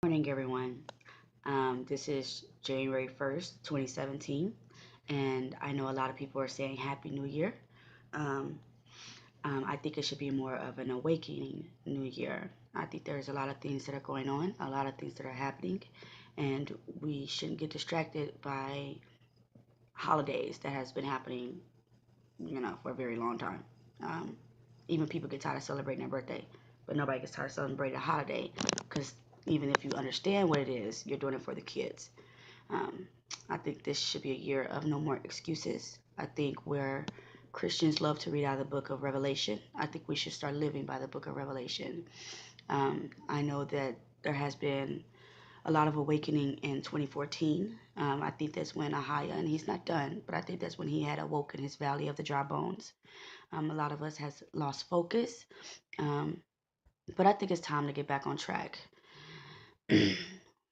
Morning, everyone. This is January 1st, 2017, and I know a lot of people are saying Happy New Year. Um, I think it should be more of an awakening New Year. I think there's a lot of things that are going on, a lot of things that are happening, and we shouldn't get distracted by holidays that has been happening, for a very long time. Um, Even people get tired of celebrating their birthday, but nobody gets tired of celebrating a holiday because even if you understand what it is, you're doing it for the kids. Um, I think this should be a year of no more excuses. I think where Christians love to read out of the book of Revelation, I think we should start living by the book of Revelation. I know that there has been a lot of awakening in 2014. I think that's when Ahaya, and he's not done, but I think that's when he had awoken his valley of the dry bones. A lot of us has lost focus, um, but I think it's time to get back on track.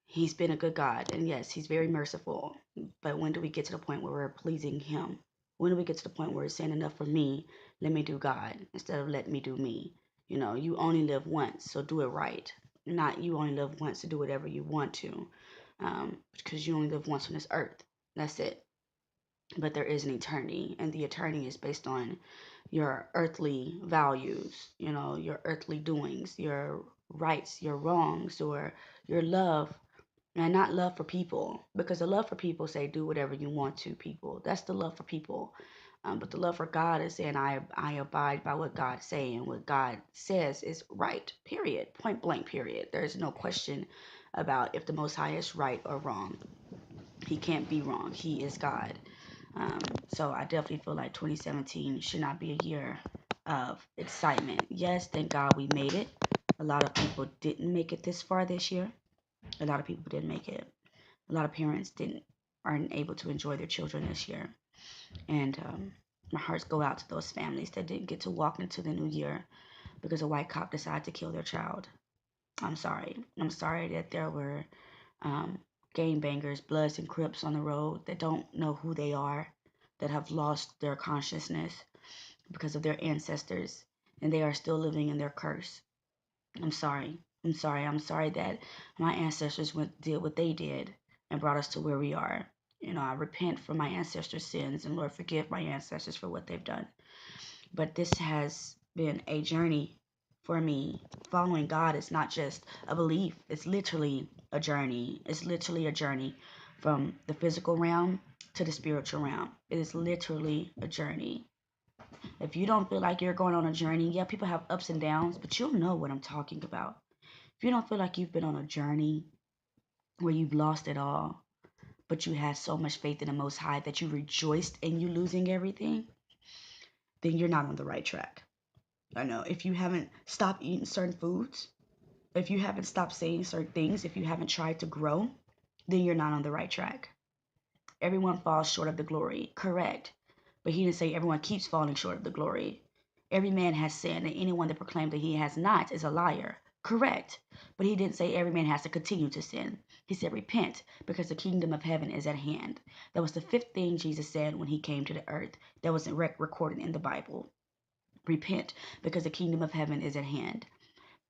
He's been a good God, and yes, he's very merciful. But when do we get to the point where we're pleasing him? When do we get to the point where it's saying enough for me, let me do God instead of let me do me? You only live once, so do it right. Not you only live once to do whatever you want to, because you only live once on this earth. That's it. But there is an eternity, and the eternity is based on your earthly values, your earthly doings, your rights, your wrongs, or your love, and not love for people, because the love for people say do whatever you want to people. That's the love for people. But the love for God is saying I abide by what God say, and what God says is right, period, point blank, period. There's no question about if the Most High is right or wrong. He can't be wrong. He is God. So I definitely feel like 2017 should not be a year of excitement. Yes, thank God we made it. A lot of people didn't make it this far this year. A lot of people didn't make it. A lot of parents didn't aren't able to enjoy their children this year. And my hearts go out to those families that didn't get to walk into the new year because a white cop decided to kill their child. I'm sorry. I'm sorry that there were um, gang bangers, Bloods, and Crips on the road that don't know who they are, that have lost their consciousness because of their ancestors, and they are still living in their curse. I'm sorry. I'm sorry. I'm sorry that my ancestors did what they did and brought us to where we are. I repent for my ancestors' sins, and Lord, forgive my ancestors for what they've done. But this has been a journey for me. Following God is not just a belief, it's literally a journey. It's literally a journey from the physical realm to the spiritual realm. It is literally a journey. If you don't feel like you're going on a journey, yeah, people have ups and downs, but you'll know what I'm talking about. If you don't feel like you've been on a journey where you've lost it all, but you had so much faith in the Most High that you rejoiced in you losing everything, then you're not on the right track. I know if you haven't stopped eating certain foods, if you haven't stopped saying certain things, if you haven't tried to grow, then you're not on the right track. Everyone falls short of the glory, correct. But he didn't say everyone keeps falling short of the glory. Every man has sinned, and anyone that proclaims that he has not is a liar. Correct. But he didn't say every man has to continue to sin. He said, repent, because the kingdom of heaven is at hand. That was the fifth thing Jesus said when he came to the earth. That was recorded in the Bible. Repent, because the kingdom of heaven is at hand.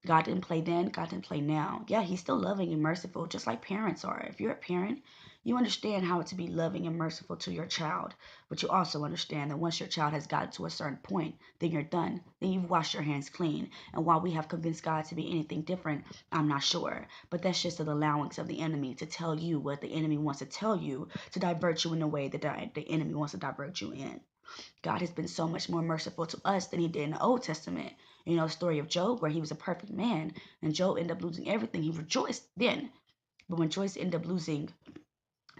God didn't play then, God didn't play now. Yeah, he's still loving and merciful, just like parents are. If you're a parent, you understand how to be loving and merciful to your child, but you also understand that once your child has gotten to a certain point, then you're done. Then you've washed your hands clean. And while we have convinced God to be anything different, I'm not sure. But that's just an allowance of the enemy to tell you what the enemy wants to tell you, to divert you in the way that the enemy wants to divert you in. God has been so much more merciful to us than he did in the Old Testament. The story of Job, where he was a perfect man, and Job ended up losing everything. He rejoiced then. But when Joyce ended up losing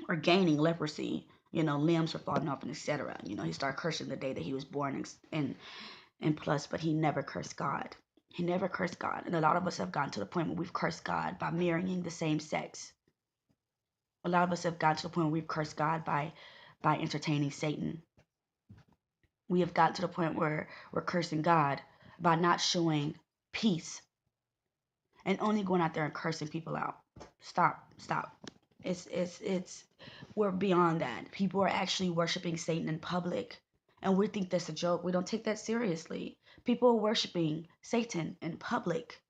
or gaining leprosy, limbs were falling off and etc. He started cursing the day that he was born and plus, but he never cursed God. He never cursed God. And a lot of us have gotten to the point where we've cursed God by marrying the same sex. A lot of us have gotten to the point where we've cursed God by entertaining Satan. We have got to the point where we're cursing God by not showing peace and only going out there and cursing people out. Stop, stop. It's we're beyond that. People are actually worshiping Satan in public, and we think that's a joke. We don't take that seriously. People are worshiping Satan in public.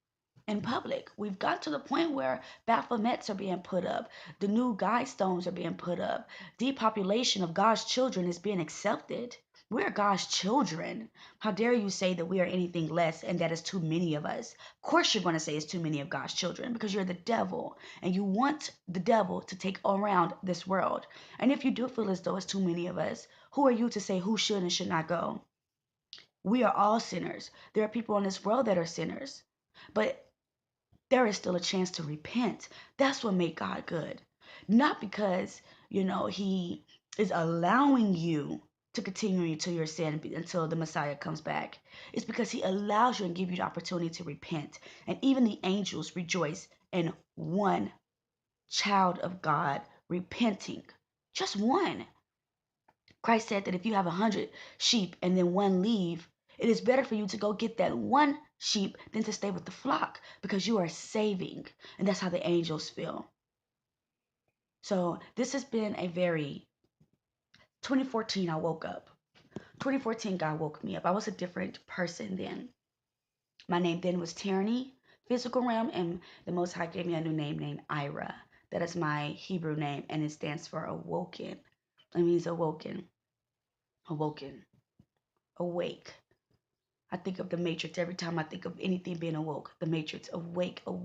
in public. We've got to the point where Baphomets are being put up, the new guide stones are being put up, depopulation of God's children is being accepted. We're God's children. How dare you say that we are anything less and that is too many of us? Of course, you're going to say it's too many of God's children because you're the devil and you want the devil to take around this world. And if you do feel as though it's too many of us, who are you to say who should and should not go? We are all sinners. There are people in this world that are sinners. But there is still a chance to repent. That's what made God good. Not because, he is allowing you to continue into your sin until the Messiah comes back. It's because he allows you and give you the opportunity to repent. And even the angels rejoice in one child of God repenting. Just one. Christ said that if you have 100 sheep and then one leave, it is better for you to go get that one sheep than to stay with the flock because you are saving. And that's how the angels feel. So this has been a very 2014 I woke up. 2014 God woke me up. I was a different person then. My name then was Tyranny, physical realm, and the Most High gave me a new name named Ira. That is my Hebrew name and it stands for awoken. It means awoken. Awoken. Awake. I think of the Matrix every time I think of anything being awoke. The Matrix, awake, awake.